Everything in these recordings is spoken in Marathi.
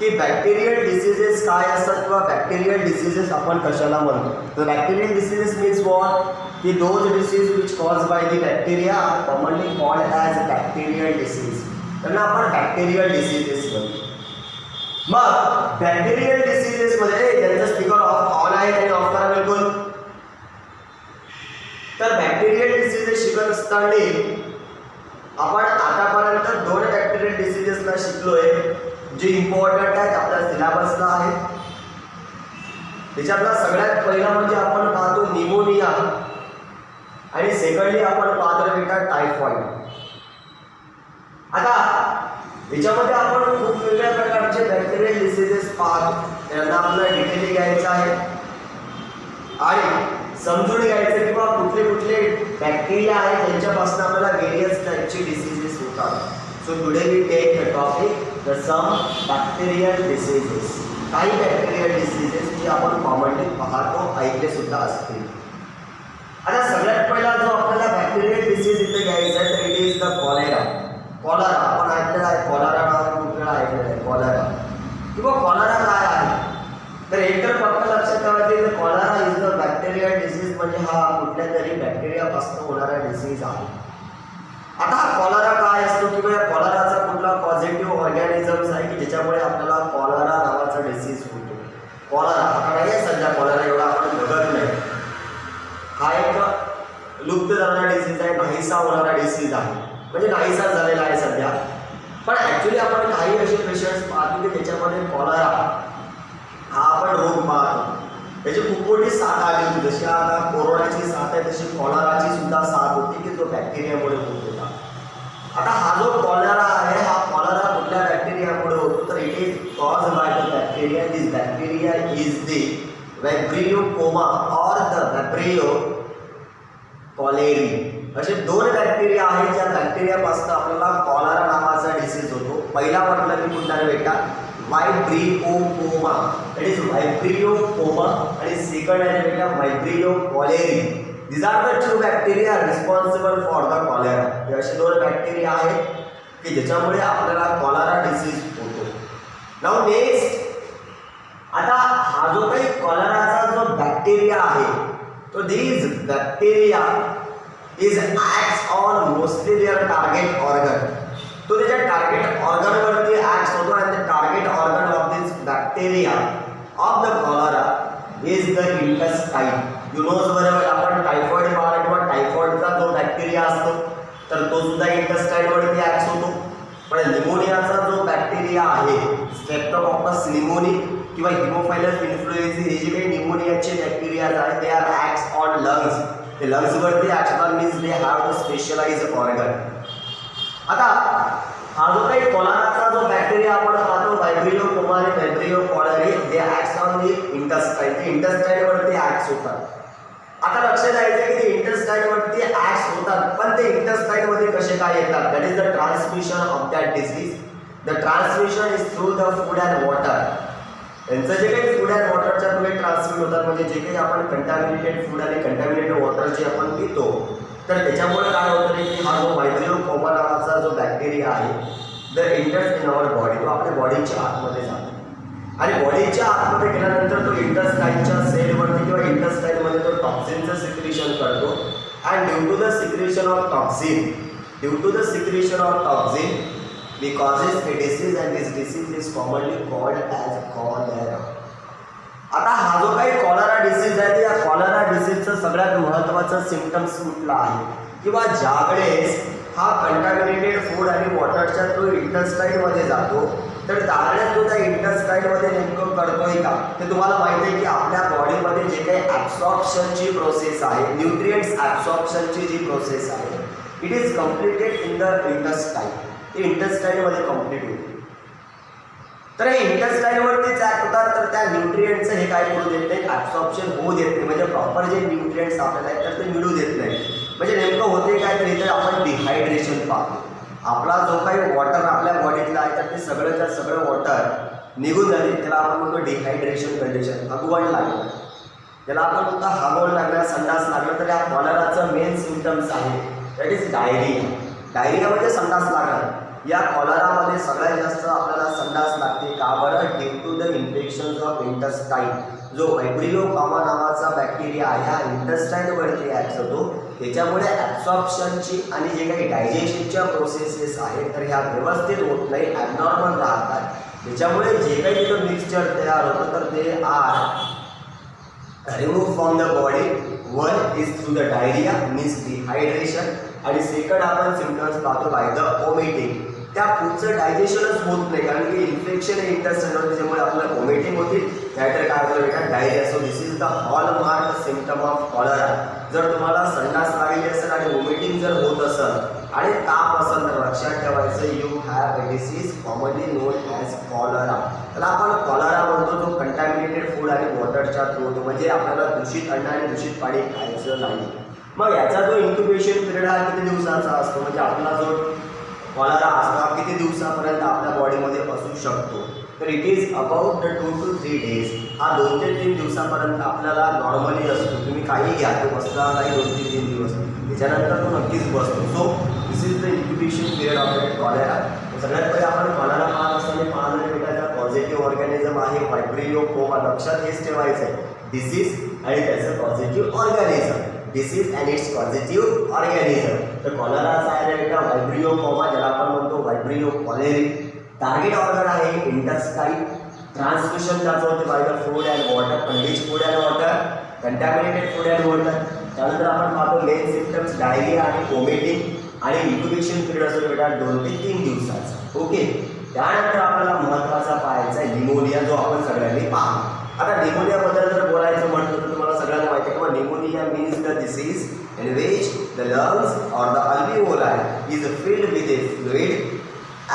की बॅक्टेरियल डिसीजेस काय असतात किंवा बॅक्टेरियल डिसीजेस आपण कशाला म्हणतो. तर बॅक्टेरियल डिसीजेस मीन्स व्हॉट की those disease which cause by the bacteria are commonly called as bacterial disease. त्यांना आपण बॅक्टेरियल डिसीजेस म्हणतो. मग बॅक्टेरियल डिसीजेस मध्ये त्यांचं स्पीकर ऑन आहे आणि ऑफ करा बिलकुल. तर बॅक्टेरियल डिसीजेस शिकत असताना आपण आतापर्यंत 2 बॅक्टेरियल डिसीजेसला शिकलोय जे इम्पॉर्टंट आहेत आपल्या सिलेबसला आहेत. त्याच्यातला सगळ्यात पहिला म्हणजे आपण पाहतो निमोनिया आणि सेकंडली आपण पाहतो बेटा टायफॉइड. आता याच्यामध्ये आपण खूप वेगळ्या प्रकारचे बॅक्टेरियल डिसीजेस पाहतो. त्यांना आपल्याला डिटेली घ्यायचं आहे आणि समजून घ्यायचं किंवा कुठले कुठले बॅक्टेरिया आहेत त्यांच्यापासून आपल्याला वेरियस टाईपचे डिसीजेस होतात. So today we take the topic the some bacterial diseases. काही बॅक्टेरियल डिसीजेस जे आपण कॉमनली पाहतो ऐकले सुद्धा असतील. आता सगळ्यात पहिला जो आपल्याला बॅक्टेरियल डिसीज इथे घ्यायचा आहे तर it is the cholera. Cholera आपण ऐकलेला आहे. कॉलरा नाव खूप वेळा ऐकलेलं आहे. कॉलरा किंवा कॉलरा काय आहे तर एक तर फक्त लक्षात ठेवायचे cholera is the bacterial disease म्हणजे हा कुठल्या तरी बॅक्टेरियापासून होणारा डिसीज आहे. आता हा कॉलरा काय असतो किंवा या कॉलराचा कुठला पॉझिटिव्ह ऑर्गॅनिझम्स आहे की ज्याच्यामुळे आपल्याला कॉलरा नावाचा डिसीज होतो. कॉलरा आता नाही आहे सध्या कॉलरा एवढा आपण बघत नाही. हा एक लुप्त झालेला डिसीज आहे. नाहीसा होणारा डिसीज आहे म्हणजे नाहीसा झालेला आहे सध्या. पण ॲक्च्युली आपण काही असे पेशंट्स पाहतो की त्याच्यामध्ये कॉलरा हा आपण रोग पाहतो. त्याची खूप मोठी साथ आली होती. जशी आता कोरोनाची साथ आहे तशी कॉलराची सुद्धा साथ होती की जो बॅक्टेरियामुळे होत होता. आता हा जो कॉलरा आहे हा कॉलरा कुठल्या बॅक्टेरियामुळे होतो तर it is cause by the bacteria. This bacteria is the vibrio comma or the vibrio cholerae. असे 2 बॅक्टेरिया आहेत ज्या बॅक्टेरियापासून आपल्याला कॉलरा नावाचा डिसीज होतो. पहिला म्हटलं की कुठला बेटा vibrio comma that is व्हायब्रियो comma आणि सेकंड आहे बेटा व्हायब्रियो cholerae. These are the 2 bacteria responsible for the cholera. हे असे 2 बॅक्टेरिया आहेत की ज्याच्यामुळे आपल्याला कॉलरा डिसीज होतो. नाउ नेक्स्ट आता हा जो काही कॉलराचा जो बॅक्टेरिया आहे तो these bacteria is acts on mostly their target organ. तो त्याच्या टार्गेट ऑर्गनवरती ॲक्ट होतो आणि the target organ of this bacteria of the cholera is the intestine. You knows बरोबर आपण टायफॉइड किंवा टायफॉइडचा जो बॅक्टेरिया असतो तर तो सुद्धा इंटेस्टाईनवरती ॲक्ट होतो. पण निमोनियाचा जो बॅक्टेरिया आहे स्ट्रेप्टोकॉकस निमोनी किंवा हिमोफायलस इन्फ्लुएन्झा हे जे काही निमोनियाचे बॅक्टेरियाज आहेत ते आर ॲक्ट्स ऑन लंग्स. ते लंग्सवरती ॲक्ट होतात means they have the specialised organ. आता हा जो काही कॉलराचा जो बॅक्टेरिया आपण पाहतो व्हायब्रियो कोमा आणि vibrio cholerae they acts on the intestine. ते इंटेस्टाईनवरती ॲक्ट्स होतात. आता लक्षात द्यायचं की ते इंटेस्टाईनवरती ॲक्ट्स होतात पण ते इंटेस्टाईनमध्ये कसे काय येतात. That is the transmission of that disease. The transmission is through the food and water. त्यांचं जे काही फूड अँड वॉटरच्या थ्रू ट्रान्समिट होतात म्हणजे जे काही आपण कंटॅमिनेटेड फूड आणि कंटॅमिनेटेड वॉटर जे आपण पितो तर त्याच्यामुळे काय होतं की हा जो व्हायब्रियो कोमा नावाचा जो बॅक्टेरिया आहे the enters in our body तो आपल्या बॉडीच्या आतमध्ये जातो आणि बॉडीच्या आतमध्ये गेल्यानंतर तो इंटेस्टाईनच्या सेलवरती किंवा इंटेस्टाईनमध्ये तो टॉक्सिनचं सिक्रेशन करतो. And due to the secretion of toxin we causes a disease and this disease is commonly called as cholera. आता हा जो काही कॉलरा डिसीज आहे या कॉलरा डिसीजचं सगळ्यात महत्त्वाचं सिम्पटम्स कुठला आहे किंवा ज्यावेळेस हा कंटॅमिनेटेड फूड आणि वॉटरच्या थ्रू इंटेस्टाईनमध्ये जातो तर त्यावेळेस तो त्या इंटेस्टाईनमध्ये नेमकं करतोय का ते तुम्हाला माहिती आहे की आपल्या बॉडीमध्ये जे काही ॲब्सॉर्प्शनची प्रोसेस आहे न्यूट्रिएंट्स ॲब्सॉर्प्शनची जी प्रोसेस आहे it is completed in the intestine. ते इंटेस्टाईनमध्ये कम्प्लीट होते. तर हे इंटेस्टाईनवरतीच ॲक्ट होतात तर त्या न्यूट्रिएंट्सचं हे काय करू देत नाही ॲब्सॉर्प्शन होऊ देत नाही म्हणजे प्रॉपर जे न्यूट्रिएंट्स आपल्याला आहेत तर ते मिळू देत नाही. म्हणजे नेमकं होते काय तर इथे आपण डिहायड्रेशन पाहतो. आपला जो काही वॉटर आपल्या बॉडीतला आहे तर ते सगळंच्या सगळं वॉटर निघून जाते त्याला आपण म्हणतो डिहायड्रेशन कंडिशन. हगवण लागलं त्याला आपण म्हणतो हगवण लागलं संडास लागलं तर या कॉलराचं मेन सिम्पटम्स आहे दॅट इज डायरिया. डायरिया म्हणजे संडास लागणं. या कॉलरामध्ये सगळ्यात जास्त आपल्याला संडास लागते. का बरं? Due to the infection of intestine. जो व्हायब्रियो कॉमा नावाचा बॅक्टेरिया आहे हा इंटेस्टाईनवरती ॲक्ट होतो. त्याच्यामुळे ॲब्सॉर्प्शनची आणि जे काही डायजेशनच्या प्रोसेसेस आहेत तर ह्या व्यवस्थित होत नाही, ॲबनॉर्मल राहतात. त्याच्यामुळे जे काही तिथं मिक्सचर तयार होतं तर ते are remove from the body. One is through the diarrhoea means dehydration, आणि सेकंड आपण सिम्पटम्स पाहतो बाय द वॉमिटिंग. त्या फूडचं डायजेशनच होत नाही कारण की इन्फेक्शन आहे इंटेस्टाईनवर, त्याच्यामुळे आपल्याला वॉमिटिंग होती, त्यानंतर काय होतं बेटा diarrhoea. So this is the hallmark symptom of cholera. जर तुम्हाला संडास लागली असेल आणि वॉमिटिंग जर होत असेल आणि ताप असेल तर लक्षात ठेवायचं you have a disease commonly known as cholera. त्याला आपण कॉलरा म्हणतो, जो कंटॅमिनेटेड फूड आणि वॉटरच्या थ्रू होतो, म्हणजे आपल्याला दूषित अन्न आणि दूषित पाणी खायचं नाही. मग याचा जो इन्क्युबेशन पिरियड हा किती दिवसाचा असतो, म्हणजे आपला जो कॉलरा असतो हा किती दिवसापर्यंत आपल्या बॉडीमध्ये असू शकतो, तर it is about the 2 to 3 days. हा 2 ते 3 दिवसापर्यंत आपल्याला नॉर्मली असतो. तुम्ही काही घ्या तो बसला नाही 2 ते 3 दिवस, त्याच्यानंतर तो नक्कीच बसतो. So this is the incubation period of the cholera. सगळ्यात पहिले आपण कॉलरा पाहत असताना पाहणारे बेटाचा पॉझिटिव्ह ऑर्गॅनिझम आहे व्हायब्रियो कोमा. लक्षात हेच ठेवायचं आहे, डिसीज आणि त्याचं positive organism. Disease and its positive organism. तर कॉलराचा आहे बेटा व्हायब्रियो कोमा, ज्याला आपण म्हणतो व्हायब्रियो कॉलेरी. टार्गेट ऑर्गन आहे इंटेस्टाईन. ट्रान्समिशन त्याचं होते by the food and water, कंडिश food and water, contaminated food and water. त्यानंतर आपण पाहतो मेन सिम्पटम्स डायरिया आणि वॉमिटिंग, आणि इन्क्युबेशन पिरियड असतो बेटा 2 ते 3 दिवसाचा. ओके. त्यानंतर आपल्याला महत्त्वाचा पाहायचा आहे निमोनिया, जो आपण सगळ्यांनी पाहतो. आता निमोनियाबद्दल जर बोलायचं म्हटलं तर तुम्हाला सगळ्यांना माहिती आहे की pneumonia means the disease in which the lungs और the अल्व्हिओलाई is filled with A fluid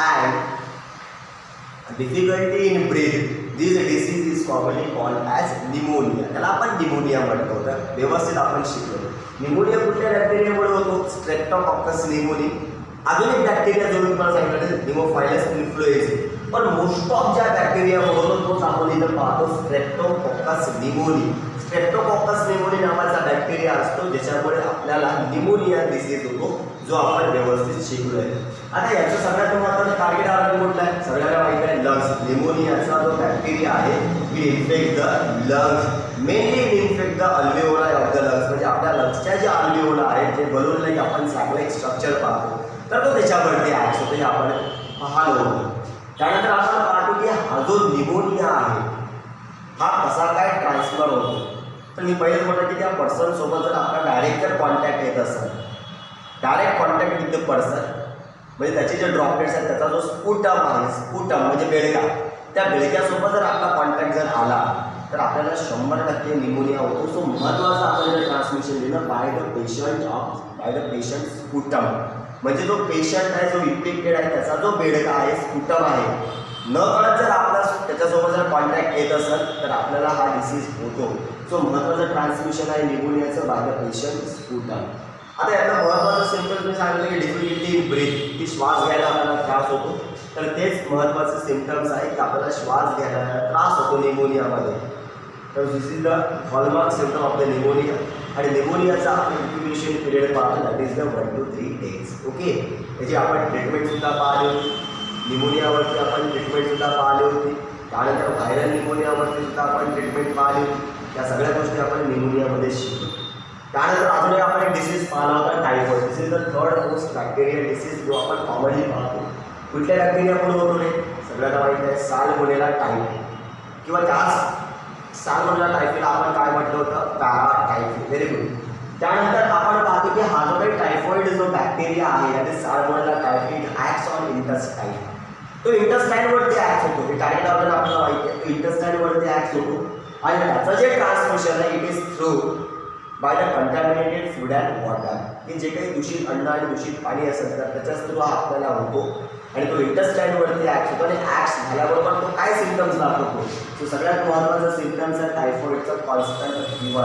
and difficulty in breath. This disease is commonly called as pneumonia. त्याला आपण निमोनिया म्हणतो. तर व्यवस्थित आपण शिकलो. निमोनिया कुठल्या बॅक्टेरियामुळे होतो? Streptococcus pneumoniae. अजून एक बॅक्टेरिया जो मी तुम्हाला सांगितलं निमोफायलस इन्फ्लुएन्झा. पण मोस्ट ऑफ ज्या बॅक्टेरियामुळे होतो तोच आपण इथं पाहतो स्ट्रेप्टोकॉकस निमोनी. स्ट्रेप्टोकॉकस निमोनी नावाचा बॅक्टेरिया असतो ज्याच्यामुळे आपल्याला निमोनिया डिसीज होतो, जो आपण व्यवस्थित शिकलो आहे. आता याचं सगळ्यात महत्त्वाचं टार्गेट ऑर्गन कुठला आहे? सगळ्यांना माहिती आहे लंग्स. निमोनियाचा जो बॅक्टेरिया आहे will infect the lungs, mainly infect the अल्व्हिओलाई of the lungs. म्हणजे आपल्या लंग्सच्या जे अल्व्हिओला आहेत जे बलून लाईक आपण चांगलं एक स्ट्रक्चर पाहतो तर तो त्याच्यावरती ॲक्ट होतो, हे आपण पाहलो. त्यानंतर आपण पाहतो की हा जो निमोनिया आहे हा कसा काय ट्रान्सफर होतो. तर मी पहिलेच म्हटलं की त्या पर्सनसोबत जर आपला डायरेक्ट जर कॉन्टॅक्ट येत असेल, direct contact with the person, म्हणजे त्याचे जे ड्रॉपलेट्स आहेत त्याचा जो स्पुटम आहे, स्पुटम म्हणजे बेडका, त्या बेडक्यासोबत जर आपला कॉन्टॅक्ट जर आला तर आपल्याला 100% निमोनिया होतो. सो महत्त्वाचं आपण जर ट्रान्समिशन दिलं बाय द पेशंट स्पुटम, म्हणजे जो पेशंट आहे जो इन्फेक्टेड आहे त्याचा जो बेडका आहे स्पुटम आहे, न कळत जर आपला त्याच्यासोबत जर कॉन्टॅक्ट येत असेल तर आपल्याला हा डिसीज होतो. सो महत्त्वाचं ट्रान्समिशन आहे निमोनियाचं बाय द पेशंट स्पुटम. आता यातलं महत्त्वाचं सिम्पटम्स मी सांगितलं की डिफिकल्टी इन ब्रीथ, की श्वास घ्यायला आपल्याला त्रास होतो. तर तेच महत्त्वाचे सिम्पटम्स आहे की आपल्याला श्वास घ्यायला त्रास होतो निमोनियामध्ये. तर this is the hallmark symptom of the pneumonia. आणि निमोनियाचा आपण इन्क्युबेशन पिरियड पाहतो that is the 1 to 3 days. Okay. याची आपण ट्रीटमेंटसुद्धा पाहिली होती. निमोनियावरती आपण ट्रीटमेंटसुद्धा पाहिली होती. त्यानंतर व्हायरल निमोनियावरती सुद्धा आपण ट्रीटमेंट पाहिली होती. या सगळ्या गोष्टी आपण निमोनियामध्ये शिकलो. त्यानंतर अजून एक आपण एक डिसीज पाहिला होता typhoid. This is the third most bacterial disease जो आपण कॉमनली पाहतो. कुठल्या बॅक्टेरियामुळे होतो रे? सगळ्यांना माहिती आहे साल्मोनेला टायफी, किंवा त्याच साल्मोनेला टायफीला आपण काय म्हटलं होतं? पॅराटायफी. Very good. त्यानंतर आपण पाहतो की हा जो काही टायफॉइड जो बॅक्टेरिया आहे याने salmonella typhi acts on intestine. तो इंटेस्टाईनवरती ॲक्ट होतो. हे टार्गेट ऑर्गन आपल्याला माहिती आहे, तो इंटेस्टाईनवरती ॲक्ट होतो आणि त्याचं जे ट्रान्समिशन आहे it is through by the contaminated food and water. की जे काही दूषित अन्न आणि दूषित पाणी असेल तर त्याच्याच थ्रू हा आपल्याला होतो आणि तो इंटेस्टाईनवरती ॲक्ट होतो. आणि ॲक्ट झाल्याबरोबर तो काय सिम्पटम्स दाखवतो? सो सगळ्यात महत्त्वाचा सिम्पटम्स आहे टायफॉइडचं कॉन्स्टंट फीवर.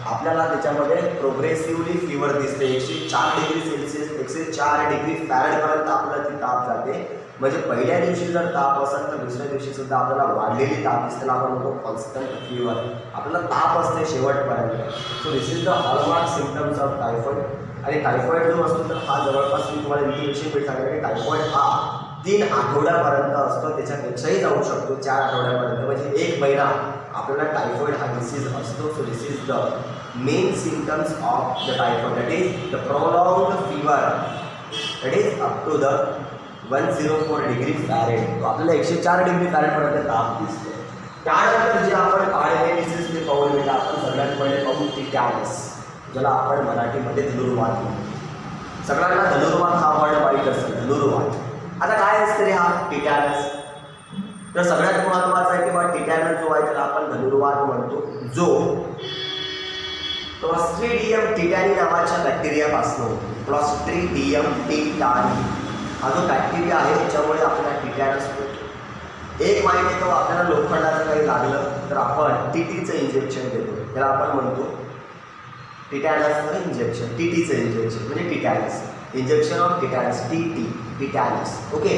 आपल्याला त्याच्यामध्ये प्रोग्रेसिव्हली फीवर दिसते. 104 डिग्री सेल्सिअस 104 डिग्री फॅरेनहाइटपर्यंत आपल्याला ती ताप जाते. म्हणजे पहिल्या दिवशी जर ताप असेल तर दुसऱ्या दिवशी सुद्धा आपल्याला वाढलेली ताप दिसते, त्याला आपण म्हणतो कॉन्स्टंट फीवर. आपल्याला ताप असते शेवटपर्यंत. So this is the hallmark symptoms of typhoid. आणि टायफॉइड जो असतो तर हा जवळपास मी तुम्हाला इन्क्युबेशन पिरियड सांगितलं की टायफॉइड हा 3 आठवड्यापर्यंत असतो, त्याच्यापेक्षाही जाऊ शकतो 4 आठवड्यापर्यंत, म्हणजे 1 महिना आपल्याला टायफॉइड हा डिसीज असतो. So this is the main symptoms of the typhoid, that is the prolonged fever, that is up to the 104 degree Fahrenheit. आपल्याला 104 डिग्री फॅरेनहाइटपर्यंत ताप दिसतो. त्यानंतर जे आपण पाहिलेले डिसीज ते पाहून गेला. आपण सगळ्यात पहिले पाहू टिटॅनस, ज्याला आपण मराठीमध्ये धनुर्वात म्हणतो. सगळ्यांना धनुर्वात हा वर्ड माहीत असेल, धनुर्वात. आता काय असतं रे हा टिटॅनस? तर सगळ्यात महत्त्वाचं आहे की बा टिटॅनस जो आहे त्याला आपण धनुर्वात म्हणतो, जो क्लॉस्ट्रिडियम टिटॅनी नावाच्या बॅक्टेरियापासून होतो. क्लॉस्ट्रिडियम टिटॅनी हा जो बॅक्टेरिया आहे त्याच्यामुळे आपल्याला टिटॅनस होतो. एक माहिती आहे, तो आपल्याला लोखंडाचं काही लागलं तर आपण टीटीचं इंजेक्शन देतो, त्याला आपण म्हणतो टिटॅनसचं इंजेक्शन. टीटीचं इंजेक्शन म्हणजे tetanus, injection of tetanus, tetanus. Okay,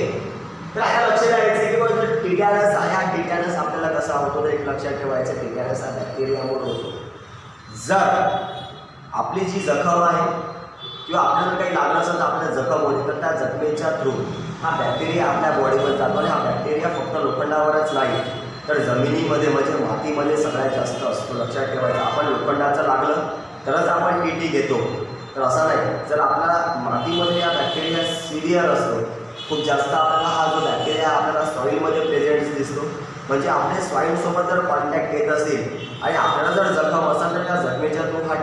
तर आता लक्षात द्यायचं की बाबा टिटॅनस आहे, हा टिटॅनस आपल्याला कसा होतो तर एक लक्षात ठेवायचं, टिटॅनस हा बॅक्टेरियामुळे होतो. जर आपली जी जखम आहे किंवा आपल्याला काही लागलं असेल तर आपल्याला जखम होते, तर त्या जखमेच्या थ्रू हा बॅक्टेरिया आपल्या बॉडीमध्ये जातो. आणि हा बॅक्टेरिया फक्त लोखंडावरच नाही तर जमिनीमध्ये म्हणजे मातीमध्ये सगळ्यात जास्त असतो. लक्षात ठेवायचं, आपण लोखंडाचं लागलं तरच आपण टीटी घेतो, तर असं नाही. जर आपल्याला मातीमध्ये हा बॅक्टेरिया सिव्हिअर असतो, खूप जास्त आपल्याला हा जो बॅक्टेरिया आपल्याला सॉईलमध्ये प्रेझेंट दिसतो, म्हणजे आपल्या सॉईलसोबत जर कॉन्टॅक्ट येत असेल आणि आपल्याला जर जखम असेल तर त्या जखमेच्या थ्रू हा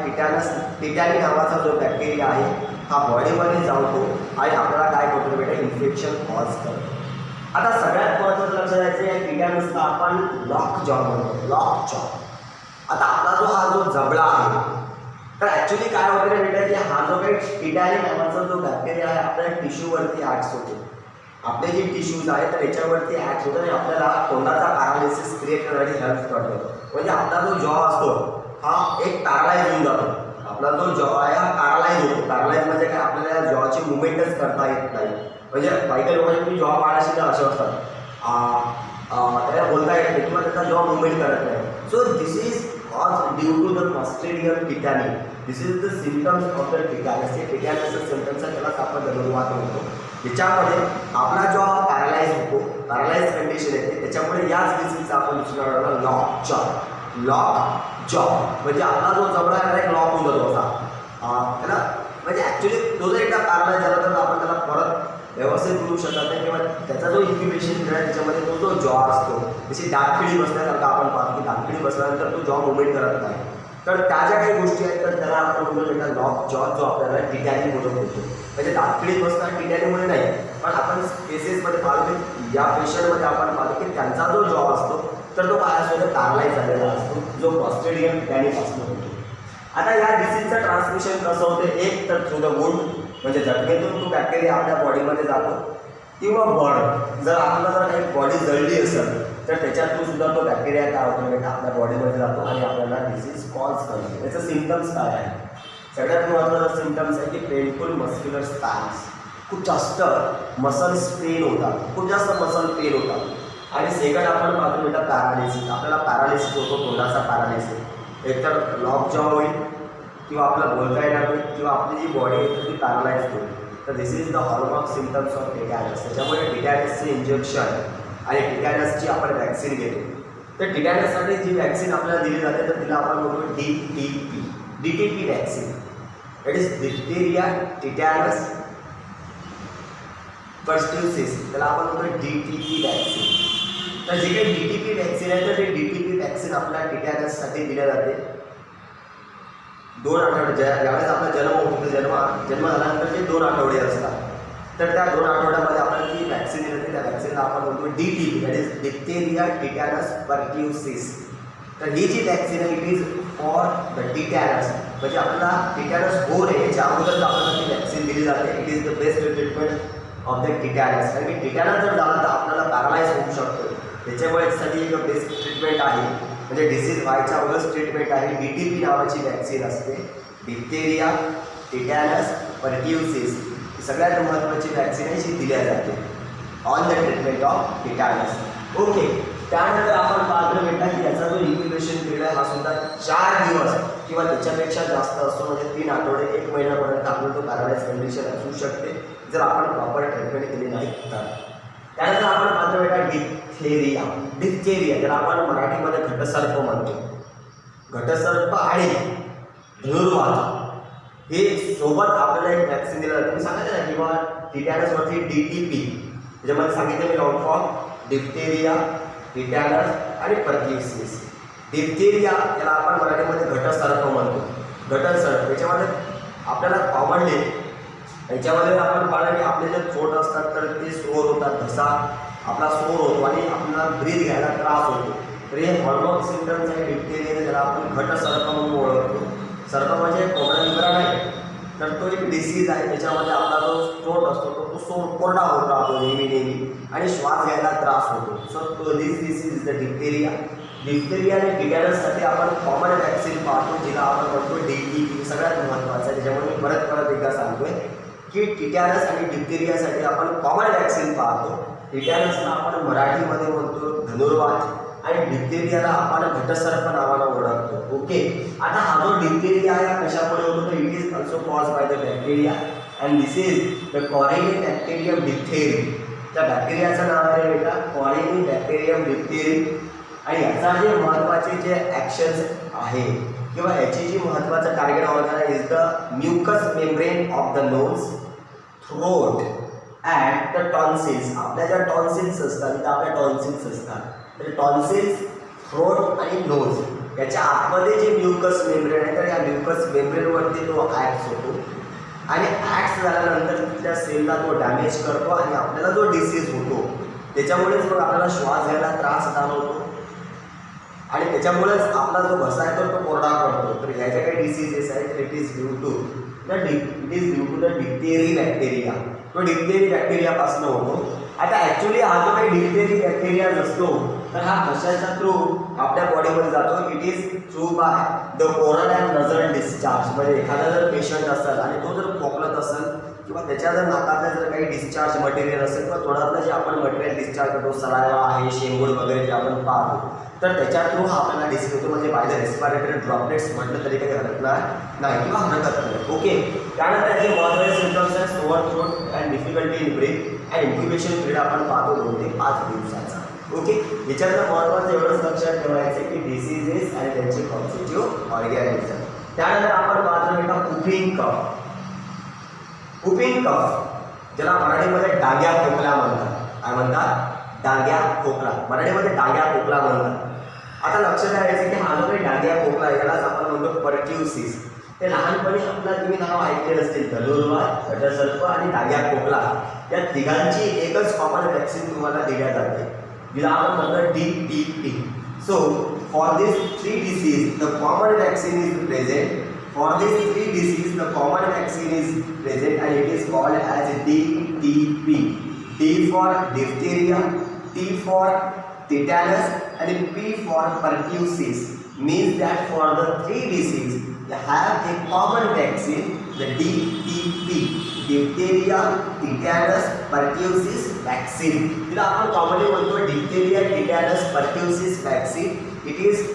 टिटॅनी नावाचा जो बॅक्टेरिया आहे हा बॉडीमध्ये जातो आणि आपल्याला काय करतो बेटा, इन्फेक्शन कॉज करतो. आता सगळ्यात महत्त्वाचं लक्षात द्यायचं या टिटॅनसला आपण लॉक जॉ म्हणतो, लॉक जॉ. आता आपला जो हा जो जबडा आहे तर ॲक्च्युली काय वगैरे बेटा की हा जो काही टिटॅनी नावाचा जो बॅक्टेरिया आहे आपल्या टिश्यूवरती ॲक्ट होतो. आपले जे टिश्यूज आहेत तर याच्यावरती ॲक्ट होतं आणि आपल्याला तोंडाचा पॅरालिसिस क्रिएट करण्याची हेल्प करतो. म्हणजे आपला जो जॉ असतो हा एक पॅरालाइज होऊन जातो. आपला जो जॉ आहे हा पॅरालाइज होतो. पॅरालाइज म्हणजे काय, आपल्याला या जॉची मुवमेंटच करता येत नाही. म्हणजे काही लोकांनी तुम्ही जॉ पाडायची तर असे असतात, त्याला बोलता येत नाही किंवा त्याचा जॉ मुवमेंट करत नाही. So this is cause due to the clostridium tetani. This is the symptoms of the tetanus. हे टिटॅनसचं सिम्पटम्स आहे, त्यालाच आपण धनुर्वात म्हणतो. त्याच्यामध्ये आपला जॉ पॅरालाइज होतो, पॅरालाइज कंडिशन येते, त्याच्यामुळे याच डिसीजचा आपण दुसऱ्या लॉक जॉ. लॉक जॉ म्हणजे आपला जो जबडा आहे एक लॉक होऊन जातो असा त्याला. म्हणजे ॲक्च्युली तो जर एकदा पॅरालाइज झाला तर आपण त्याला परत व्यवस्थित करू शकत नाही, किंवा त्याचा जो इन्क्युबेशन पिरियड त्याच्यामध्ये तो जो जॉ असतो, जशी दातखिळी बसल्यासारखा आपण पाहतो की दातखिळी बसल्यानंतर तो जॉ मुवमेंट करत नाही. तर त्या ज्या काही गोष्टी आहेत तर त्याला आपण म्हणतो बेटा लॉक जॉ, जो आपल्याला टिटॅनीमुळे होतो. म्हणजे दातखिळीत बसणं टिटॅनीमुळे नाही, पण आपण केसेसमध्ये पाहतो की या पेशंटमध्ये आपण पाहतो की त्यांचा जो जॉ असतो तर तो काय असतो, पॅरालाइज झालेला असतो, जो क्लॉस्ट्रिडियम टिटॅनीपासून होतो. आता या डिसीजचं ट्रान्समिशन कसं होतं, एक तर थ्रू द वुंड म्हणजे जखमेतून तो बॅक्टेरिया आपल्या बॉडीमध्ये जातो, किंवा बर्न. जर आपल्याला जर काही बॉडी जळली असेल तर त्याच्यातून सुद्धा तो बॅक्टेरिया काय होतो बेटा आपल्या बॉडीमध्ये जातो आणि आपल्याला डिसीज कॉज करतो. त्याचं सिम्पटम्स काय आहे? सगळ्यात महत्त्वाचा सिम्पटम्स आहे की पेनफुल मस्क्युलर स्पॅम्स, खूप जास्त मसल्स पेन होतात, खूप जास्त मसल पेन होतात. आणि सेकंड आपण पाहतो बेटा पॅरालिसिस. आपल्याला पॅरालिसिस होतो, तोंडाचा पॅरालिसिस. एकतर लॉक जॉ होईल किंवा आपल्याला बोलता येणार नाही किंवा आपली जी बॉडी आहे ती पॅरालाइज होईल. तर this is the hallmark symptoms of tetanus. त्याच्यामुळे टिटॅनसचे इंजेक्शन आणि टिटॅनसची आपण वॅक्सिन घेतो. तर टिटॅनससाठी जी वॅक्सिन आपल्याला दिली जाते तर तिला आपण म्हणतो DTP vaccine. That is diphtheria tetanus pertussis, त्याला आपण म्हणतो DTP वॅक्सिन. तर जे काही DTP वॅक्सिन आहे तर ते DTP वॅक्सिन आपल्या टिटॅनससाठी दिल्या जाते. 2 आठवडे ज्यावेळेस आपला जन्म होतो, जन्म झाल्यानंतर जे 2 आठवडे असतात तर त्या 2 आठवड्यामध्ये आपल्याला जी वॅक्सिन दिली जाते त्या वॅक्सिनला आपण म्हणतो DTP, that is diphtheria tetanus pertussis. तर ही जी वॅक्सिन आहे it is for the tetanus, म्हणजे आपल्याला टिटॅनस होऊ नये याच्या अगोदरच आपल्याला ती वॅक्सिन दिली जाते. It is the best treatment of the tetanus. कारण की टिटॅनस जर झाला तर आपल्याला पॅरालाइज होऊ शकतो. त्याच्यामुळे यासाठी एक बेस्ट ट्रीटमेंट आहे, म्हणजे डिसीज व्हायच्या अगोदरच ट्रीटमेंट आहे. DTP नावाची वॅक्सिन असते, डिप्थेरिया टिटॅनस पर्ट्युसिस. सगळ्यात महत्त्वाची वॅक्सिन आहे जी दिल्या जाते on the treatment of tetanus. Okay, त्यानंतर आपण पाहतो बेटा की याचा जो इन्क्युबेशन पिरियड आहे हा सुद्धा 4 दिवस किंवा त्याच्यापेक्षा जास्त असतो. म्हणजे 3 आठवडे 1 महिन्यापर्यंत आपल्याला तो पॅरालाइज कंडिशन असू शकते जर आपण प्रॉपर ट्रीटमेंट केली नाही तर. त्यानंतर आपण पाहतो बेटा डिप्थेरिया. डिप्थेरिया ज्याला आपण मराठीमध्ये घटसर्प म्हणतो. घटसर्प आणि धनुर्वात हे सोबत आपल्याला एक वॅक्सिन दिलं जातं. तुम्ही सांगायचं ना किंवा टिटॅनस वरती DTP, त्याच्यामध्ये सांगितलं मी लॉंग फॉर्म डिप्थेरिया, टिटॅनस आणि पर्ट्युसिस. डिप्थेरिया याला आपण मराठीमध्ये घटसर्प म्हणतो. घटसर्प याच्यामध्ये आपल्याला कॉमनली याच्यामध्ये आपण पाहिलं की आपले जे थ्रोट असतात तर ते स्टोअर होतात, घसा आपला स्टोअर होतो आणि आपल्याला ब्रीथ घ्यायला त्रास होतो. तर हे हॉर्मोन सिम्पटम्स आहे डिप्थेरिया, ज्याला आपण घटसर्प म्हणून ओळखतो. सर्प म्हणजे कोरडा निग्रा नाही, तर तो एक डिसीज आहे त्याच्यामध्ये आपला जो थ्रोट असतो तो कोरडा होत राहतो नेहमी आणि श्वास घ्यायला त्रास होतो. So this disease is the diphtheria. Diphtheria आणि टिटॅनससाठी आपण कॉमन वॅक्सिन पाहतो, जिला आपण म्हणतो DTP. सगळ्यात महत्त्वाचं आहे, त्याच्यामुळे मी परत एकदा सांगतोय की टिटॅनस आणि डिप्थेरियासाठी आपण कॉमन वॅक्सिन पाहतो. टिटॅनसला आपण मराठीमध्ये म्हणतो धनुर्वात आणि डिप्थेरियाला आपण घटसर्प नावानं ओळखतो. ओके, आता हा जो डिप्थेरिया आहे कशामुळे होतो तर it is also cause by the bacteria and this is the corynebacterium diphtheriae. त्या बॅक्टेरियाचं नाव आहे बेटा कॉरेनी बॅक्टेरियम डिप्थेरी. आणि याचा जे महत्त्वाचे जे ॲक्शन्स आहे किंवा याची जी महत्त्वाचं target organ is the mucous membrane of the nose, throat and the tonsils. आपल्या ज्या टॉन्सिल्स असतात तिथं आपल्या टॉन्सिल्स असतात, तर टॉन्सिल्स, थ्रोट आणि नोज याच्या आतमध्ये जे म्युकस मेम्ब्रेन आहे तर या म्युकस मेम्ब्रेनवरती तो ॲक्ट होतो आणि ॲक्ट झाल्यानंतर त्या सेलला तो डॅमेज करतो आणि आपल्याला जो डिसीज होतो त्याच्यामुळेच मग आपल्याला श्वास घ्यायला त्रास जाणवतो आणि त्याच्यामुळेच आपला जो घसा आहे तो कोरडा पडतो. तर ह्या ज्या काही डिसीजेस आहेत तर it is due to the diphtheria bacteria. तो डिप्थेरी बॅक्टेरियापासून होतो. आता ॲक्च्युली हा जो काही डिप्थेरी बॅक्टेरिया नसतो तर हा घशाच्या थ्रू आपल्या बॉडीमध्ये जातो. It is through by the oral and nasal discharge. म्हणजे एखादा जर पेशंट असेल आणि तो जर खोकलत असेल किंवा त्याच्या जर नाकातलं जर काही डिस्चार्ज मटेरियल असेल किंवा थोडातलं जे आपण मटेरियल डिस्चार्ज करतो, सलायवा आहे, शेंगूड वगैरे जे आपण पाहतो, तर त्याच्या थ्रू हा आपल्याला डिसीज होतो. म्हणजे बाय द रेस्पिरेटरी ड्रॉपलेट्स म्हटलं तरी काही हरकणार नाही किंवा हरकत नाही. ओके, त्यानंतर याचे महत्त्वाचे सिम्पटम्स आहेत sore throat and difficulty in breath and incubation period आपण पाहतो 2 ते 5 दिवसाचा. ओके, याच्यातलं महत्त्वाचं एवढंच लक्षात ठेवायचं की डिसीजेस आणि त्यांचे कॉन्स्टिट्यूटिव्ह ऑर्गॅनिझम. त्यानंतर आपण पाहतो बेटा कुपिंग कफ. कुपिंग कफ ज्याला मराठीमध्ये डाग्या खोकला म्हणतात. काय म्हणतात? डाग्या खोकला. मराठीमध्ये डाग्या खोकला म्हणतात. आता लक्षात द्यायचं की हा जो काही डाग्या खोकला यालाच आपण म्हणतो पर्ट्युसिस. ते लहानपणी आपल्याला तुम्ही नाव ऐकले असतील, धनुर्वात, घटसर्प आणि डाग्या खोकला या तिघांची एकच कॉमन वॅक्सिन तुम्हाला दिल्या जाते, जिला आपण म्हणतो DTP. So for this 3 disease the common vaccine is present. For these 3 diseases, the common vaccine is present and it is called as DTP. D for diphtheria, T for tetanus, and P for pertussis. Means that for the 3 diseases, they have a common vaccine, the DTP, diphtheria, tetanus, pertussis vaccine. जिला आपण कॉमनली म्हणतो diphtheria, tetanus, pertussis vaccine. It is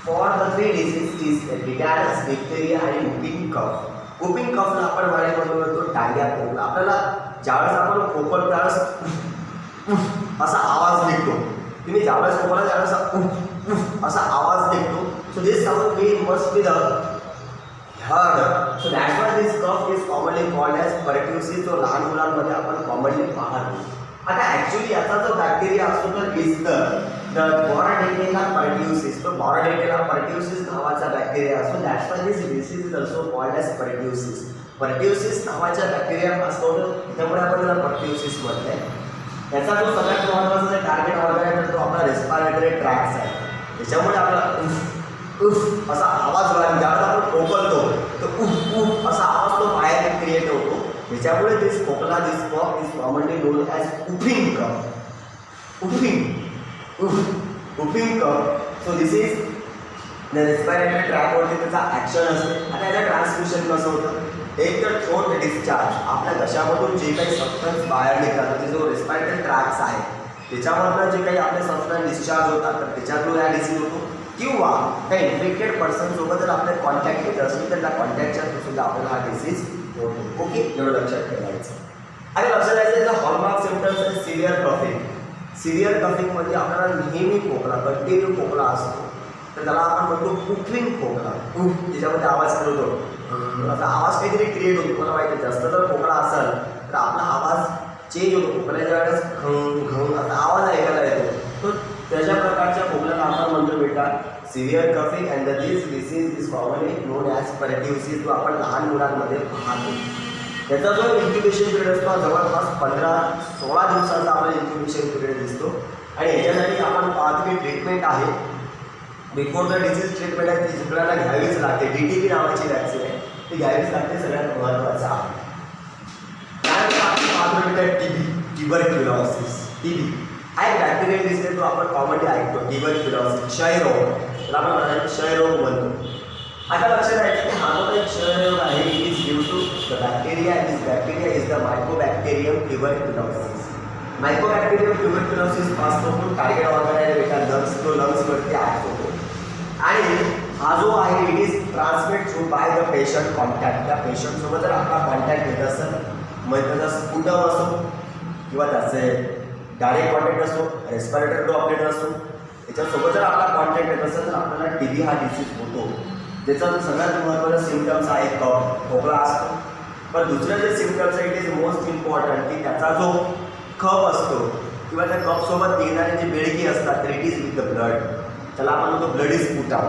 for the 3 diseases is tetanus, diphtheria and whooping cough. Whooping cough ला आपण मराठीमध्ये म्हणतो डाग्या खोकला. आपल्याला ज्यावेळेस आपण खोकल त्यावेळेस असा आवाज निघतो. तुम्ही ज्यावेळेस खोकला त्यावेळेस असा आवाज निघतो. So this sound we must be the heard. So that's why this cough is commonly called as pertussis. जो लहान मुलांमध्ये आपण कॉमनली पाहतो. आता ॲक्च्युली याचा जो बॅक्टेरिया असतो तर इज द बॉराडेटेला पर्ट्युसिस. तो बॉराडेटेला पर्ट्युसिस नावाचा बॅक्टेरिया असतो. That's why this disease is also called as pertussis. Pertussis नावाच्या बॅक्टेरियापासून होतो, त्यामुळे आपण त्याला पर्ट्युसिस म्हणतोय. याचा जो सगळ्यात महत्त्वाचा टार्गेट ऑर्गन आहे तो आपला रेस्पिरेटरी ट्रॅक्ट आहे. त्याच्यामुळे आपला असा आवाज व्हायला ज्यावेळेस आपण खोकलतो तर असा आवाज तो बाहेर क्रिएट होतो. त्याच्यामुळे दिस खोकला, this cough is commonly known as whooping cough. Whooping cough. So this is the respiratory ट्रॅकवरती त्याचा ॲक्शन असते. आता याचं ट्रान्समिशन कसं होतं? एक तर थ्रोट डिस्चार्ज, आपल्या घशामधून जे काही सबस्टन्स बाहेर निघतात म्हणजे जो रेस्पिरेटरी ट्रॅक्स आहे त्याच्यामधनं जे काही आपले सबस्टन्स डिस्चार्ज होतात तर त्याच्या थ्रू हा डिसीज होतो. किंवा काही इन्फेक्टेड पर्सनसोबत जर आपले कॉन्टॅक्ट येत असेल तर त्या कॉन्टॅक्टच्या थ्रू सुद्धा आपल्याला हा डिसीज होतो. ओके, एवढं लक्षात ठेवायचं. आणि लक्षात द्यायचं हॉलमार्क सिम्पटम्स आहे सिव्हिअर कफिंग. सिव्हिअर कफिंग म्हणजे आपल्याला नेहमी खोकला, कंटिन्यू खोकला असतो, तर त्याला आपण म्हणतो कुफिंग खोकला. त्याच्यामध्ये आवाज करतो, असा आवाज काहीतरी क्रिएट होतो. मला माहिती आहे जास्त जर खोकला असेल तर आपला आवाज चेंज होतो. खोकल्याच्या वेळेस घ घ असा आवाज ऐकायला येतो. तो त्याच्या प्रकारच्या खोकल्याला आपण म्हणतो बेटा severe coughing. And this disease is commonly known as pertussis, जो आपण लहान मुलांमध्ये पाहतो. त्याचा जो इन्क्युबेशन पिरियड असतो जवळपास 15-16 दिवसाचा आपल्याला इन्क्युबेशन पिरियड दिसतो. आणि याच्यासाठी आपण पाहतो की ट्रीटमेंट आहे. बिफोर द डिसीज ट्रीटमेंट आहे ती सगळ्यांना घ्यावीच लागते. DTP नावाची वॅक्सिन आहे, ती घ्यावीच लागते, सगळ्यात महत्त्वाचं आहे. त्यानंतर आपण पाहतो TB, ट्युबरक्युलोसिस. TB हा एक बॅक्टेरियल डिसीज जो आपण कॉमनली ऐकतो, ट्युबरक्युलोसिस, क्षयरोग, त्याला आपण क्षयरोग म्हणतो. आता लक्षात द्यायचं की हा जो काही क्षयरोग आहे it is due to the bacteria. This bacteria is the mycobacterium tuberculosis. Mycobacterium tuberculosis पासून टार्गेट ऑर्गन बेटा लंग्स, तो लंग्सवरती ॲक्ट होतो. आणि हा जो आहे it is transmit through by the patient contact. त्या पेशंटसोबत जर आपला कॉन्टॅक्ट येत असेल, मग त्याचा स्पुटम असो किंवा त्याचे डायरेक्ट कॉन्टॅक्ट असो, रेस्पिरेटरी ड्रॉपलेट असो, याच्यासोबत जर आपला कॉन्टॅक्ट येत असेल तर आपल्याला TB हा डिसीज होतो. ज्याचा सगळ्यात महत्त्वाचा सिम्पटम्स आहे कफ, खोकला असतो. पण दुसरं जे सिम्पटम्स आहे इट इज मोस्ट इम्पॉर्टंट की त्याचा जो कफ असतो किंवा त्या कफसोबत निघणारे जे बेडके असतात it is with the blood. त्याला आपण म्हणतो ब्लडी स्पुटम,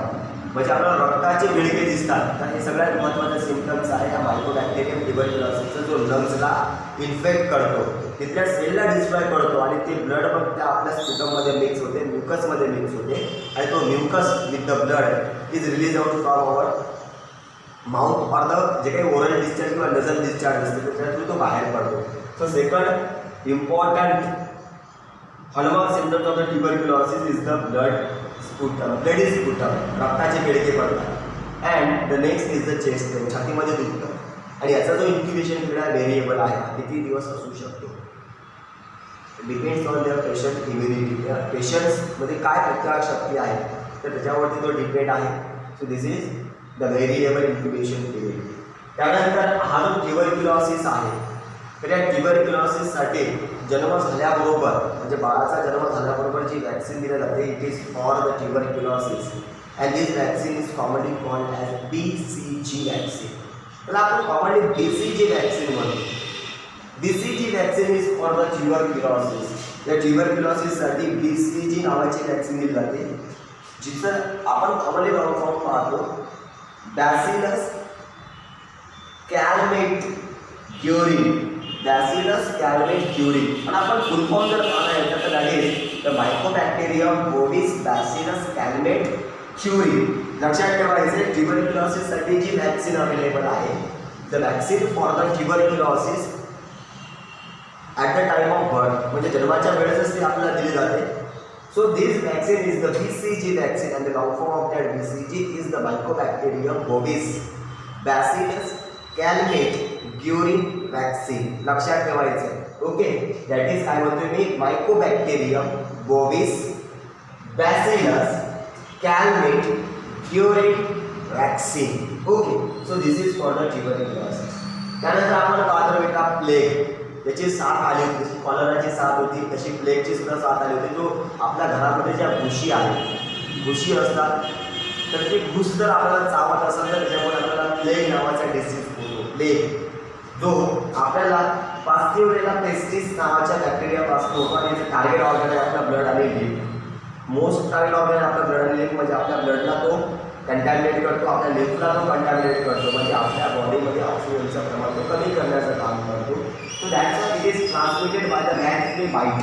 म्हणजे आपल्याला रक्ताचे बेडके दिसतात. तर हे सगळ्यात महत्त्वाचे सिम्पटम्स आहे या मायकोबॅक्टेरियम ट्युबरक्युलोसिसचा, जो लंग्सला इन्फेक्ट करतो, तिथल्या सेलला डिस्ट्रॉय करतो आणि ते ब्लड मग त्या आपल्या स्पुटममध्ये मिक्स होते, म्युकसमध्ये मिक्स होते. आणि तो mucus with the blood is release out from our mouth or the जे काही ओरल डिस्चार्ज किंवा नजल डिस्चार्ज असते त्याच्या थ्रू तो बाहेर पडतो. So second important hallmark symptoms of the tuberculosis is the blood sputum, bloody sputum, रक्ताचे बेडके पडतात. And the next is the chest pain, छातीमध्ये दुखतं. आणि याचा जो इन्क्युबेशन पिरियड व्हेरिएबल आहे, किती दिवस असू शकतो, depends on their patient immunity. त्या पेशंट्समध्ये काय प्रतिकारशक्ती आहे तर त्याच्यावरती तो डिपेंड आहे. So this is the variable incubation period. त्यानंतर हा जो ट्युबरक्युलोसिस आहे तर या ट्युबरक्युलोसिससाठी जन्म झाल्याबरोबर म्हणजे बाळाचा जन्म झाल्याबरोबर जी वॅक्सिन दिली जाते it is for the tuberculosis. And this vaccine is commonly called as BCG vaccine. त्याला आपण कॉमनली BCG वॅक्सिन म्हणतो. BCG vaccine is for the tuberculosis. या ट्युबरक्युलोसिससाठी BCG नावाची वॅक्सिन दिली जाते, जिथं आपण कॉमनली लॉंग फॉर्म पाहतो बॅसिलस कॅलमेट-ग्युरिन. बॅसिलस कॅलमेट-ग्युरिन. पण आपण फुल फॉर्म जर पाहणार याच्यात तर लागेल तर मायकोबॅक्टेरियम बोविस बॅसिलस कॅलमेट-ग्युरिन. लक्षात ठेवायचे ट्युबरक्युलोसिससाठी जी वॅक्सिन अवेलेबल आहे the vaccine for the tuberculosis at the time of birth, म्हणजे जन्माच्या वेळेसच ती आपल्याला दिली जाते. So this vaccine is the BCG vaccine and the long form of that BCG is the mycobacterium bovis bacillus Calmette Guerin vaccine. लक्षात ठेवायचं. ओके, दॅट इज काय म्हणतोय मी mycobacterium bovis bacillus Calmette Guerin vaccine. Okay, so this is for the tuberculosis. त्यानंतर आपण पाहतो बेटा प्लेग. त्याची साथ आली होती, जशी कॉलराची साथ होती तशी प्लेगची सुद्धा साथ आली होती. जो आपल्या घरामध्ये ज्या घुशी आहे, घुशी असतात तर ते घुस जर आपल्याला चावत असेल तर त्याच्यामुळे आपल्याला प्लेग नावाचा डिसीज होतो. प्लेग जो आपल्याला पास्टिवरेला पेस्टिस नावाच्या बॅक्टेरियापासून होतो आणि याचं टार्गेट ऑर्गन आहे आपला ब्लड आणि लिव्ह. मोस्ट टार्गेट ऑर्गन आहे आपला ब्लड आणि लिव्ह, म्हणजे आपल्या ब्लडला तो कंटॅमिनेट करतो, आपल्या लिव्हला तो कंटॅमिनेट करतो, म्हणजे आपल्या बॉडीमध्ये ऑक्सिजनचं प्रमाण तो कमी करण्याचं काम करतो. So that's why it is transmitted by the rat bite.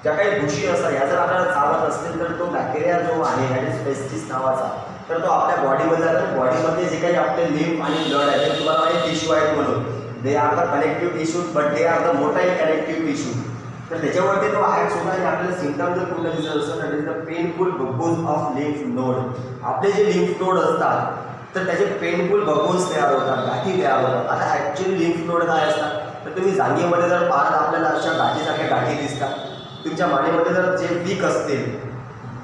ज्या काही घुशी असतात ह्या जर आपल्याला चावत असतील तर तो बॅक्टेरिया जो आहे दॅट इज पेस्टिस नावाचा, तर तो आपल्या बॉडीमध्ये जातो. बॉडीमध्ये जे काही आपले लिव्ह आणि ब्लड आहे ते तुम्हाला माहिती टिश्यू आहेत म्हणून, they are the connective tissue but they are the motile connective tissue. तर त्याच्यावरती तो ॲक्ट होता आणि आपल्याला सिम्पटम जर कुठलं दिसत असेल that is the painful buboes of lymph node. आपले जे लिम्फ नोड असतात तर त्याचे पेनफुल बबूज तयार होतात, गाठी तयार होतात. आता ॲक्च्युअली लिम्फ नोड काय असतात तर तुम्ही जागेमध्ये जर पाहत आपल्याला अशा गाठीसारख्या गाठी दिसतात. तुमच्या मानेमध्ये जर जे पीक असतील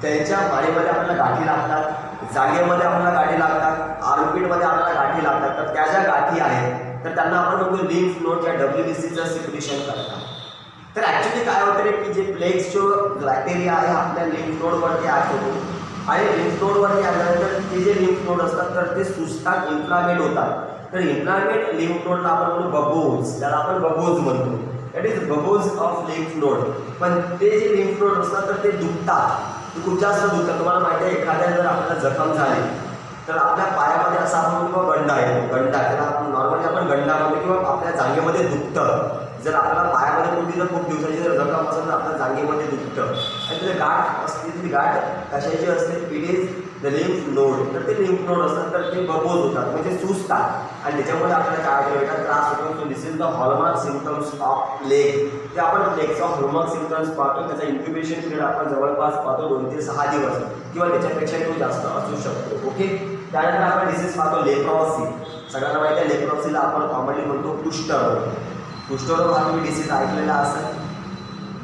त्यांच्या मानेमध्ये आपल्याला गाठी लागतात, जागेमध्ये आपल्याला गाठी लागतात, आर्मपीटमध्ये आपल्याला गाठी लागतात. तर त्या ज्या गाठी आहेत तर त्यांना आपण म्हणतो लिम्फ नोड या WBCचं सिक्रेशन करतात. तर ॲक्च्युली काय होतं रे की जे प्लेग्स जो बॅक्टेरिया आहे आपल्या लिम्फ नोडवरती ॲक्ट होतो आणि लिम्फ नोडवरती आल्यानंतर ते जे लिम्फ नोड असतात तर ते सुजतात, इन्फ्लामेट होतात. तर इन्फ्लामेट लिम्फ नोडला आपण म्हणतो बबोज, त्याला आपण बबोज म्हणतो. That is buboes of lymph node. पण ते जे लिम्फ नोड असतात तर ते दुखतात, ते खूप जास्त दुखतात. तुम्हाला माहिती आहे एखाद्या जर आपल्याला जखम झाली तर आपल्या पायामध्ये असा आपण किंवा गंडा येतो, गंडा त्याला आपण नॉर्मली आपण गंडा म्हणतो किंवा आपल्या जागेमध्ये दुखतं. जर आपल्याला पायामध्ये कोणती जर खूप दिवसाची जर जखम असेल तर आपल्या जागेमध्ये दुखतं आणि तिथे गाठ असते. ती गाठ कशाची असते? It is the lymph node. तर ते लिम्फ नोड असतात तर ते बबोज होतात म्हणजे सुजतात आणि त्याच्यामुळे आपल्याला काय वेगळा त्रास होतो. So this is the hallmark symptoms of plague. ते आपण प्लेगचा हॉलमार्क सिम्पटम्स पाहतो. त्याचा इन्क्युबेशन पिरियड आपण जवळपास पाहतो 2 ते 6 दिवस किंवा त्याच्यापेक्षाही तो जास्त असू शकतो. ओके. त्यानंतर आपण डिसीज पाहतो लेप्रॉसी. सगळ्यांना माहिती आहे लेप्रॉसीला आपण कॉमनली म्हणतो कुष्ठरोग. कुष्ठरोग हा तुम्ही डिसीज ऐकलेला असेल.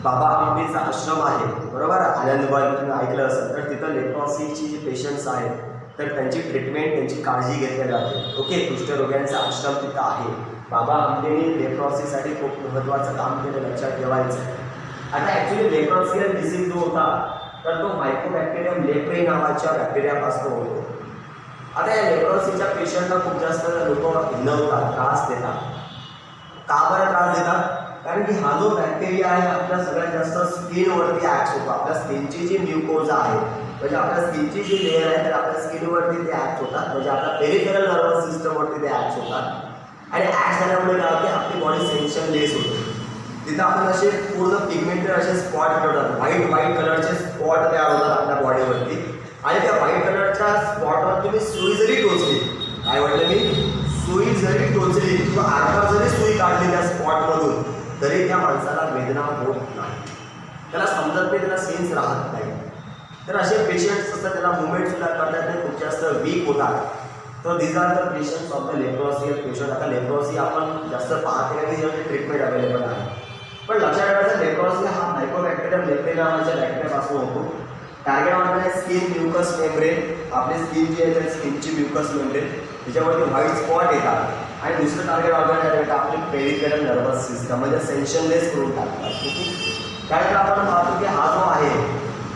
बाबा आंबेचा आश्रम आहे बरोबर, आनंदवन तुम्ही ऐकलं असेल. तर तिथं लेप्रॉसीची जे पेशंट्स आहेत तर त्यांची ट्रीटमेंट, त्यांची काळजी घेतली जाते. ओके. कुष्ठरोग्यांचा आश्रम तिथं आहे. बाबा आंबेने लेप्रॉसीसाठी खूप महत्त्वाचं काम केलं, लक्षात ठेवायचं. आता ॲक्च्युली लेप्रॉसी हा डिसीज जो होता तर तो मायकोबॅक्टेरियम लेप्रे नावाच्या बॅक्टेरियापासून होतो. आता या लेप्रॉसीच्या पेशंटला खूप जास्त लोक हिणवतात, त्रास देतात. का बरं त्रास देतात? कारण की हा जो बॅक्टेरिया आहे आपल्या सगळ्यात जास्त स्किनवरती ॲक्ट होतो. आपल्या स्किनची जी म्युकोजा आहे म्हणजे आपल्या स्किनची जी लेअर आहे तर आपल्या स्किनवरती ते ॲक्ट होतात. म्हणजे आपल्या पेरिफेरल नर्वस सिस्टमवरती ते ॲक्ट होतात आणि ॲक्ट झाल्यामुळे काय होते आपली बॉडी सेन्शनलेस होते. तिथं आपण असे पूर्ण पिगमेंटेड असे स्पॉट होतात, व्हाईट कलरचे स्पॉट तयार होतात आपल्या बॉडीवरती आणि त्या व्हाईट कलरच्या स्पॉटवर तुम्ही सुई जरी टोचली, काय म्हटलं मी, सुई जरी टोचली किंवा आरपार जरी सुई काढली त्या स्पॉटमधून तरी त्या माणसाला वेदना होत नाही, त्याला समजत नाही, त्याला सेन्स राहत नाही. तर असे पेशंट्स असतात त्याला मुवमेंटसुद्धा करतात ते खूप जास्त वीक होतात. तर these are the patients of the leprosy patient. आता लेप्रोसी आपण जास्त पाहते की ज्याची ट्रीटमेंट अवेलेबल आहे. पण लक्षात ठेवायचं लेप्रोसी हा मायकोबॅक्टेरियम लेप्रे नावाच्या बॅक्टेरियापासून होतो. टार्गेट ऑर्गन आहे स्किन म्युकस मेम्ब्रेन. आपली स्किन जी आहे तर स्किनची म्युकस मेम्ब्रेन त्याच्यावरती व्हाईट स्पॉट येतात आणि दुसरं टार्गेट ऑर्गन आहे आपली पेरिफेरल नर्वस सिस्टम म्हणजे सेन्शनलेस करून टाकतात. त्यानंतर आपण पाहतो की हा जो आहे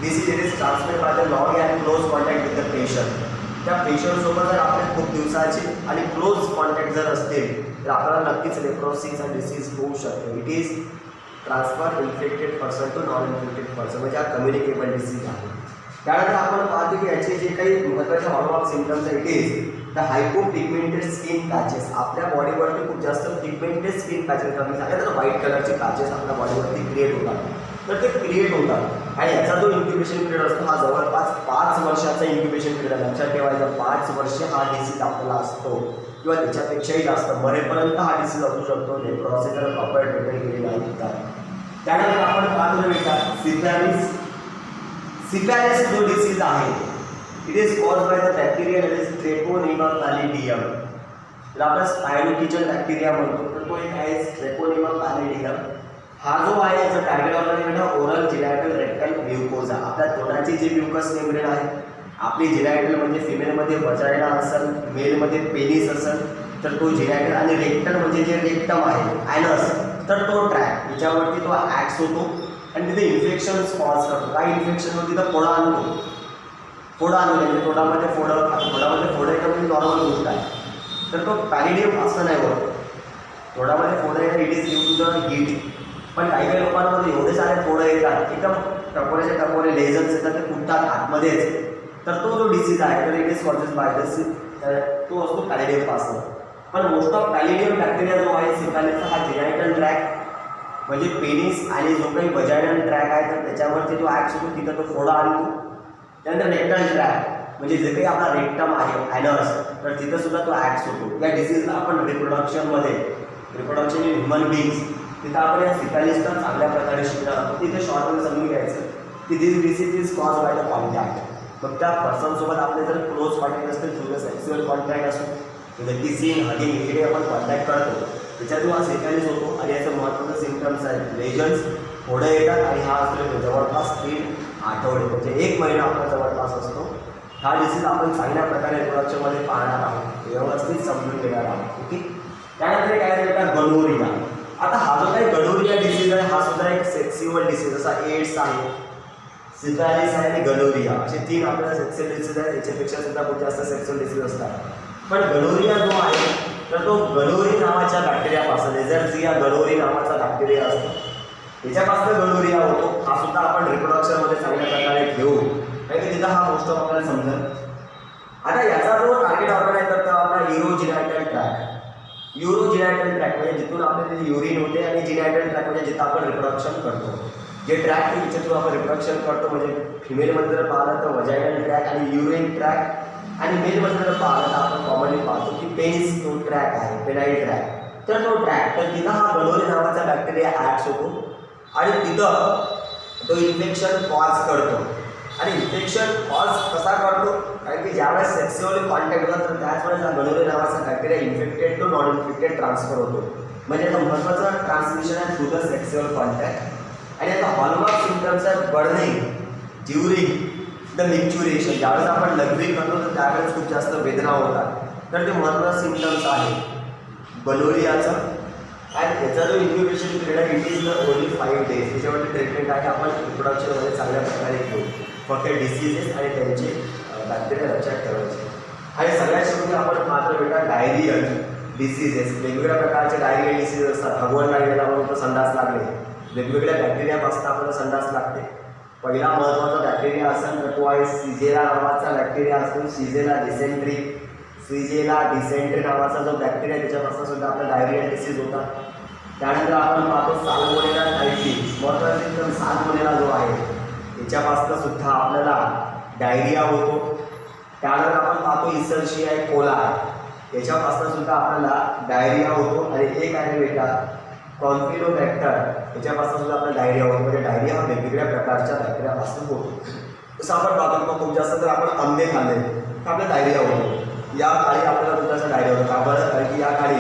this is transmit by the long and close contact with the patient. त्या पेशंटसोबत जर आपले खूप दिवसाचे आणि क्लोज कॉन्टॅक्ट जर असतील तर आपल्याला नक्कीच लेप्रोसीचा डिसीज होऊ शकतो. It is transfer infected person to non infected person म्हणजे हा कम्युनिकेबल डिसीज आहे. त्यानंतर आपण पाहतो की याचे जे काही महत्त्वाचे हॉलमार्क सिम्पटम्स आहे it is the hypopigmented skin patches. आपल्या बॉडीवरती खूप जास्त पिगमेंटेड स्किन पॅचेस कमी झाले तर व्हाईट कलरचे पॅचेस आपल्या बॉडीवरती क्रिएट होतात. तर ते क्रिएट होतात आणि याचा जो इन्क्युबेशन पिरियड असतो हा जवळपास 5 वर्षाचा इन्क्युबेशन पिरियड आहे. लक्षात ठेवायचं 5 वर्ष हा डिसीज आपल्याला असतो किंवा त्याच्यापेक्षाही जास्त मरेपर्यंत हा डिसीज असू शकतो. लेप्रोसी जर प्रॉपर ट्रीटमेंट केली नाही तर. त्यानंतर आपण पाहतो बेटा सिफॅलिस जो डिसीज आहे it is cause by the bacteria that is treponema pallidum. त्याला आपण स्पायरोकिचन बॅक्टेरिया म्हणतो. तर तो एक आहे ट्रेपोनिमा पॅलिडियम. हा जो आहे याचा टार्गेट ऑर्गन आहे ओरल जिनॅटल रेक्टल म्युकोजा. आपल्या तोंडाची जी म्युकस मेम्ब्रेन आहे आपली जिनॅटल म्हणजे फिमेलमध्ये वजायना असेल, मेलमध्ये पेनिस असेल तर तो जिनॅटल आणि रेक्टल म्हणजे जे रेक्टम आहे ॲनस तर तो ट्रॅक याच्यावरती तो ॲक्स होतो आणि तिथे इन्फेक्शन कॉज करतो. काय इन्फेक्शन होती तर फोडा आणतो. फोडा आणतो म्हणजे तोंडामध्ये फोडं येतं म्हणजे नॉर्मल गोष्ट आहे. तर तो पॅलिडियम असं नाही होत. तोंडामध्ये फोडं येतं it is due to the heat. पण काही काही लोकांमध्ये एवढे सारे फोडं येतात एकदम टपोरेचे टपोरे लेझर्स येतात ते फुटतात आतमध्येच. तर तो जो डिसीज आहे तर it is causes by this तो असतो पॅलिडियमपासून. पण मोस्ट ऑफ पॅलिडियम बॅक्टेरिया जो आहे सिफॅलिसचा हा जिनायटल ट्रॅक म्हणजे पेनिस आणि जो काही वजायनल ट्रॅक आहे तर त्याच्यावरती जो ॲक्स होतो तिथं तो फोडा आणतो. त्यानंतर रेक्टल ट्रॅक म्हणजे जे काही आपला रेक्टम आहे ॲनस तर तिथं सुद्धा तो ॲक्स होतो. या डिसीजला आपण रिप्रोडक्शन इन ह्युमन बिंग्स तिथं आपण या सिफॅलिसला चांगल्या प्रकारे शिकणार आहोत. तिथे शॉर्टमध्ये समजून घ्यायचं की this disease is cause by the contact. मग त्या पर्सनसोबत आपले जर क्लोज कॉन्टॅक्ट असतील थ्रू द सेक्स्युअल कॉन्टॅक्ट असो म्हणजे किसिंग हगिंग इकडे आपण कॉन्टॅक्ट करतो त्याच्यातून हा सिफॅलिस होतो. आणि याचं महत्त्वाचं सिम्पटम्स आहेत लेजन्स, फोडं येतात आणि हा असतो जवळपास 3 आठवडे म्हणजे 1 महिना आपला जवळपास असतो. हा डिसीज आपण चांगल्या प्रकारे रिप्रोडक्शनमध्ये पाहणार आहोत, व्यवस्थित समजून घेणार आहोत. ओके. त्यानंतर गनोरिया. आता हा जो काही गनोरिया डिसीज आहे हा सुद्धा एक सेक्सिवल डिसीज, जसा एड्स आहे, सिफिलिस आहे आणि गनोरिया, असे 3 आपल्याला सेक्सुअल डिसीज आहेत. याच्यापेक्षा सुद्धा खूप जास्त सेक्सुअल डिसीज असतात. पण गनोरिया जो आहे तर तो गनोरी नावाच्या बॅक्टेरियापासून, एझर्सिया गनोरी नावाचा बॅक्टेरिया असतो, याच्यापासून गनोरिया होतो. हा सुद्धा आपण रिप्रोडक्शनमध्ये चांगल्या प्रकारे घेऊ, कारण की तिथं हा गोष्ट आपल्याला समजेल. आता याचा जो टार्गेट ऑर्गन आहे तर तो आपला युरोजिनायटल ट्रॅक. युरोजिनायटल ट्रॅक म्हणजे जिथून आपल्याला युरिन होते, आणि जिनायटल ट्रॅक म्हणजे जिथं आपण रिप्रोडक्शन करतो. जे ट्रॅक ज्याच्या थ्रू आपण रिप्रोडक्शन करतो, म्हणजे फिमेलमध्ये जर पाहिलं तर वजायनल ट्रॅक आणि युरिन ट्रॅक, आणि मेलमध्ये जर पाहिलं तर आपण कॉमनली पाहतो की पेनिस जो ट्रॅक आहे, पेनाईल ट्रॅक. तर तो ट्रॅक, तर तिथं हा गनोरी नावाचा बॅक्टेरिया ॲक्ट होतो आणि तिथं तो इन्फेक्शन कॉज करतो. आणि इन्फेक्शन कॉज कसा करतो, कारण की ज्यावेळेस सेक्सुअल कॉन्टॅक्ट होतात तर त्याच वेळेस हा गनोरी नावाचा bacteria infected to non infected transfer होतो. म्हणजे आता महत्त्वाचं ट्रान्समिशन आहे थ्रू द सेक्सुअल कॉन्टॅक्ट. आणि आता हॉलमार्क सिम्पटम्स आहेत बर्निंग ड्युरिंग द मिक्च्युरेशन. ज्यावेळेस आपण लघवी करतो तर त्यावेळेस खूप जास्त वेदना होतात, तर ते महत्त्वाचं सिम्पटम्स आहे गनोरियाचं. आणि याचा जो इन्क्युबेशन पिरियड आहे it is the only 5 days. त्याच्यावरती ट्रीटमेंट आहे आपण रिप्रोडक्शनमध्ये चांगल्या प्रकारे घेऊ. फक्त डिसीजेस आणि त्यांचे बॅक्टेरिया लक्षात ठेवायचे. आणि सगळ्यात शेवटी आपण पाहतो बेटा डायरियल डिसीजेस. वेगवेगळ्या प्रकारचे डायरियल डिसीज असतात. भगवान डायरियाला म्हणून तर संडास लागले, वेगवेगळ्या बॅक्टेरियापासून आपल्याला संडास लागते. पहिला महत्त्वाचा बॅक्टेरिया असेल तर तो आहे सिजेला नावाचा बॅक्टेरिया असतो. सिजेला डिसेंट्री, सिजेला डिसेंट्री नावाचा जो बॅक्टेरिया त्याच्यापासून सुद्धा आपला डायरियल डिसीज होता. त्यानंतर आपण पाहतो साल्मोनेला टायफी. महत्त्वाचा एकदम साल्मोनेला जो आहे याच्यापासून सुद्धा आपल्याला डायरिया होतो. त्यानंतर आपण पाहतो इसेर्शिया कोलाई, याच्यापासून सुद्धा आपल्याला डायरिया होतो. आणि एक आहे बेटा कॉन्फिलोबॅक्टर, याच्यापासून सुद्धा आपल्याला डायरिया होतो. म्हणजे डायरिया हा वेगवेगळ्या प्रकारच्या बॅक्टेरियापासून होतो. जसं आपण पाहतो खूप जास्त जर आपण आंबे खाल्ले तर आपल्याला डायरिया होतो. या काळी आपल्याला खूप जास्त डायरिया होतो. का बरं, कारण की या काळी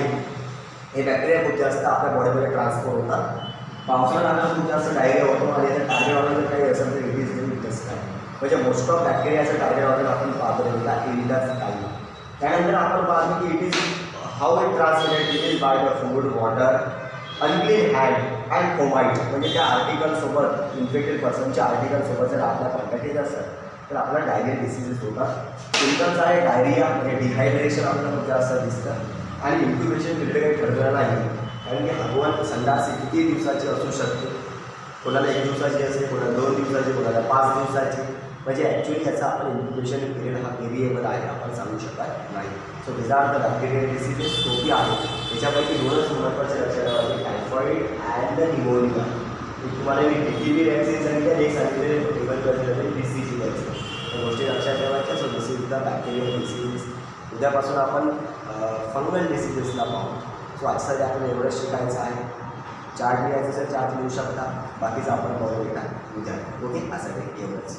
हे बॅक्टेरिया खूप जास्त आपल्या बॉडीमध्ये ट्रान्सफर होतात. पावसाळ्यात आपल्याला खूप जास्त डायरिया होतो. आणि याचं टार्गेट ऑर्गन काही असेल तर इट इज इंटेस्टाईन काय, म्हणजे मोस्ट ऑफ बॅक्टेरियाचं टार्गेट ऑर्गन आपण पाहतो काही. त्यानंतर आपण पाहतो की it is how it transmitted, it is by the food, water, unclean hand and fomite. म्हणजे त्या आर्टिकलसोबत इन्फेक्टेड पर्सनच्या आर्टिकलसोबत जर आपल्या कॉन्टॅक्ट येत असेल तर आपल्याला डायरियल डिसीजेस होतात. सिम्पटम्स आहे डायरिया, म्हणजे डिहायड्रेशन आपल्याला खूप जास्त दिसतं. आणि इन्क्युबेशन पिरियड काही ठरलेलं नाही, कारण की हगवण संडास किती दिवसाची असू शकते. कोणाला 1 दिवसाची असेल, कोणाला 2 दिवसाची, कोणाला 5 दिवसाची. म्हणजे ॲक्च्युली याचा आपण इन्क्युबेशन पिरियड हा व्हेरिएबल आहे, आपण सांगू शकत नाही. So these are the bacterial diseases. सोपी आहे. त्याच्यापैकी 2च महत्त्वाचे लक्षात ठेवायचे, टायफॉईड अँड द निमोनिया. तुम्हाला मी टीबी वॅक्सिन सांगितलं, एक सांगितले टेबल BCG वॅक्सिन. त्या गोष्टी लक्षात ठेवायच्या. So this is the bacterial diseases. उद्यापासून आपण फंगल डिसीजेसला पाहू. सो आजसाठी आपण एवढंच शिकायचं आहे. चार्ट लिहायचं असेल चार्ट लिहू शकता, बाकीचं आपण बघू बेटा उद्या. ओके, आजसाठी एवढंच.